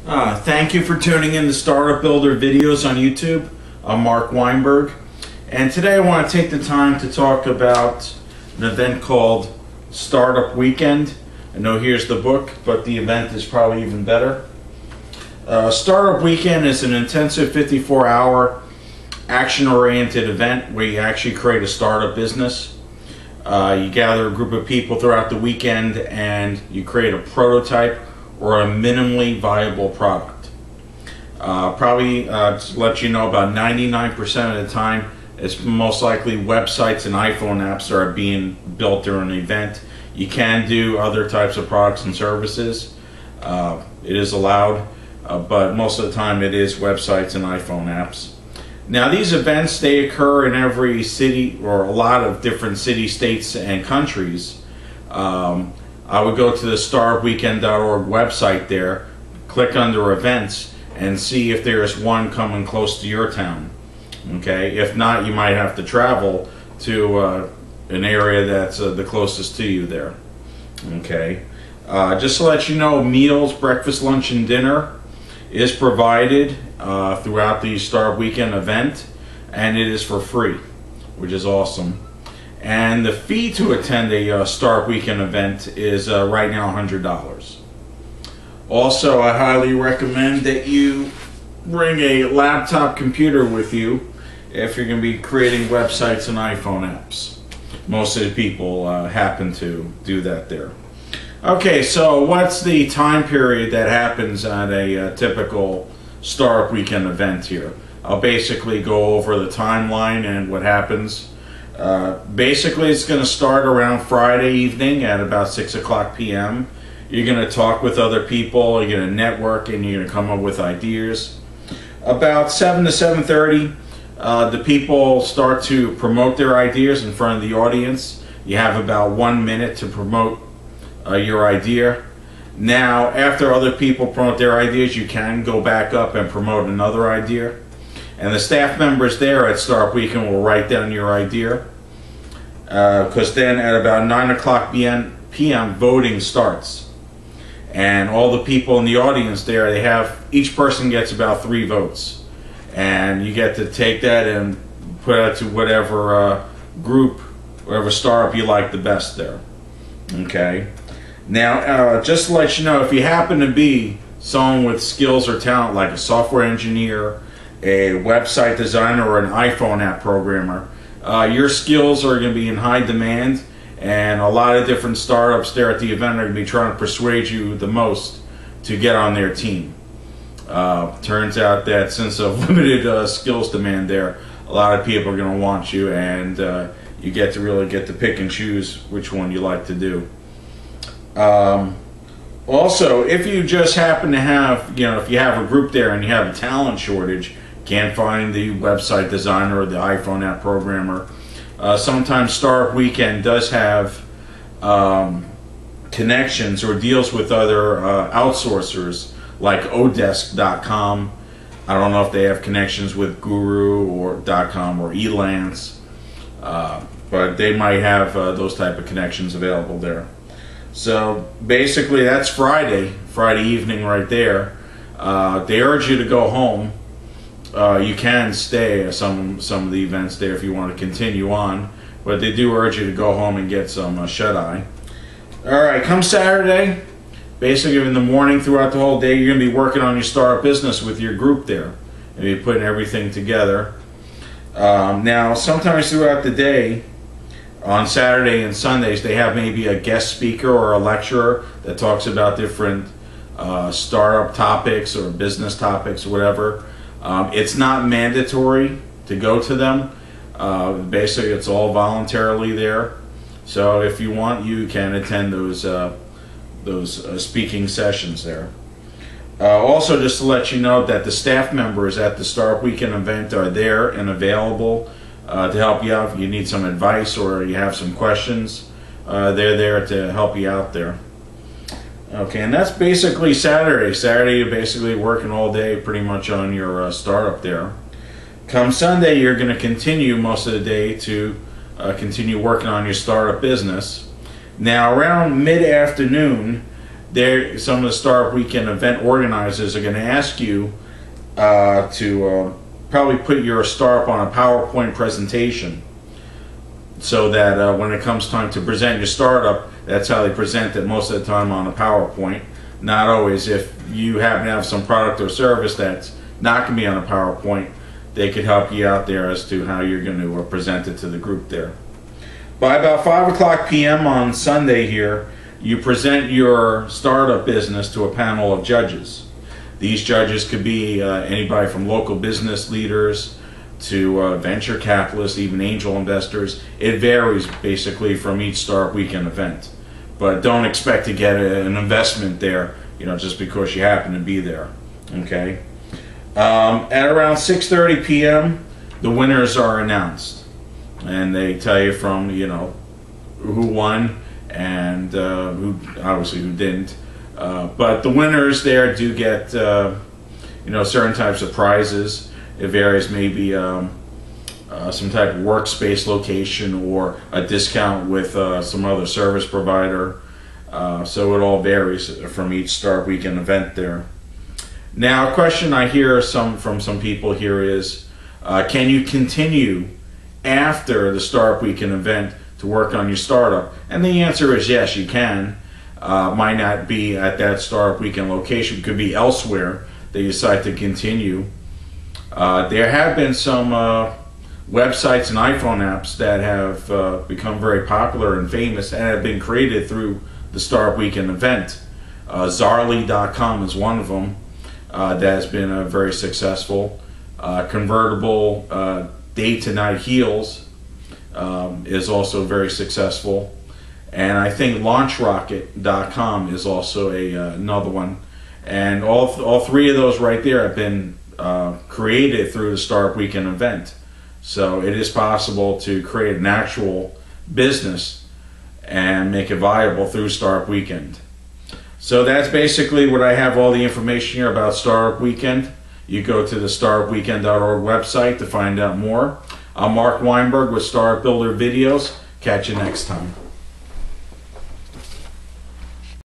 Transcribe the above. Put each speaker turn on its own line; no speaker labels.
Thank you for tuning in to Startup Builder videos on YouTube. I'm Mark Weinberg, and today I want to take the time to talk about an event called Startup Weekend. I know here's the book, but the event is probably even better. Startup Weekend is an intensive 54-hour action-oriented event where you actually create a startup business. You gather a group of people throughout the weekend and you create a prototype or a minimally viable product. To let you know, about 99% of the time it's most likely websites and iPhone apps that are being built during an event. You can do other types of products and services. It is allowed, but most of the time it is websites and iPhone apps. Now these events, they occur in every city or a lot of different cities, states, and countries. I would go to the startupweekend.org website there, click under events, and see if there is one coming close to your town. Okay, if not, you might have to travel to an area that's the closest to you there. Okay, just to let you know, meals, breakfast, lunch, and dinner is provided throughout the Startup Weekend event, and it is for free, which is awesome. And the fee to attend a Startup Weekend event is right now $100. Also, I highly recommend that you bring a laptop computer with you if you're going to be creating websites and iPhone apps. Most of the people happen to do that there. Okay, so what's the time period that happens at a typical Startup Weekend event here? I'll basically go over the timeline and what happens. Basically, it's going to start around Friday evening at about 6 o'clock p.m. You're going to talk with other people, you're going to network, and you're going to come up with ideas. About 7 to 7:30, the people start to promote their ideas in front of the audience. You have about 1 minute to promote your idea. Now, after other people promote their ideas, you can go back up and promote another idea. And the staff members there at Startup Weekend will write down your idea. Because then at about 9 o'clock p.m. voting starts. And all the people in the audience there, each person gets about 3 votes. And you get to take that and put it to whatever group, whatever startup you like the best there. Okay. Now, just to let you know, if you happen to be someone with skills or talent like a software engineer, a website designer, or an iPhone app programmer, your skills are going to be in high demand, and a lot of different startups there at the event are going to be trying to persuade you the most to get on their team. Turns out that since of limited skills demand there, a lot of people are going to want you, and you get to really get to pick and choose which one you like to do. Also, if you just happen to have, if you have a group there and you have a talent shortage, can't find the website designer or the iPhone app programmer, sometimes Startup Weekend does have connections or deals with other outsourcers like Odesk.com. I don't know if they have connections with Guru or .com or Elance, but they might have those type of connections available there. So basically that's Friday evening right there. They urge you to go home. You can stay at some of the events there if you want to continue on, but they do urge you to go home and get some shut-eye. Alright, come Saturday, basically in the morning throughout the whole day, you're going to be working on your startup business with your group there, and you're putting everything together. Now, sometimes throughout the day, on Saturday and Sundays, they have maybe a guest speaker or a lecturer that talks about different startup topics or business topics or whatever. It's not mandatory to go to them. Basically, it's all voluntarily there. So if you want, you can attend those speaking sessions there. Also, just to let you know that the staff members at the Startup Weekend event are there and available to help you out if you need some advice or you have some questions. They're there to help you out there. Okay, and that's basically Saturday. Saturday, you're basically working all day pretty much on your startup there. Come Sunday, you're going to continue most of the day to continue working on your startup business. Now, around mid-afternoon, some of the Startup Weekend event organizers are going to ask you to probably put your startup on a PowerPoint presentation, so that when it comes time to present your startup, that's how they present it most of the time, on a PowerPoint. Not always. If you happen to have some product or service that's not going to be on a PowerPoint, they could help you out there as to how you're going to present it to the group there. By about 5 o'clock p.m. on Sunday here, you present your startup business to a panel of judges. These judges could be anybody from local business leaders to venture capitalists, even angel investors. It varies basically from each Startup Weekend event. But don't expect to get an investment there, just because you happen to be there. Okay. At around 6:30 p.m., the winners are announced, and they tell you from who won and who obviously who didn't. But the winners there do get certain types of prizes. It varies, maybe some type of workspace location or a discount with some other service provider. So it all varies from each Startup Weekend event there. Now, a question I hear from some people here is, can you continue after the Startup Weekend event to work on your startup? And the answer is yes, you can. Might not be at that Startup Weekend location. It could be elsewhere that you decide to continue. There have been some websites and iPhone apps that have become very popular and famous and have been created through the Startup Weekend event. Zarly.com is one of them that has been very successful. Convertible Day to Night Heels is also very successful. And I think LaunchRocket.com is also another one. And all three of those right there have been created through the Startup Weekend event. So it is possible to create an actual business and make it viable through Startup Weekend. So that's basically what I have, all the information here about Startup Weekend. You go to the startupweekend.org website to find out more. I'm Mark Weinberg with Startup Builder Videos. Catch you next time.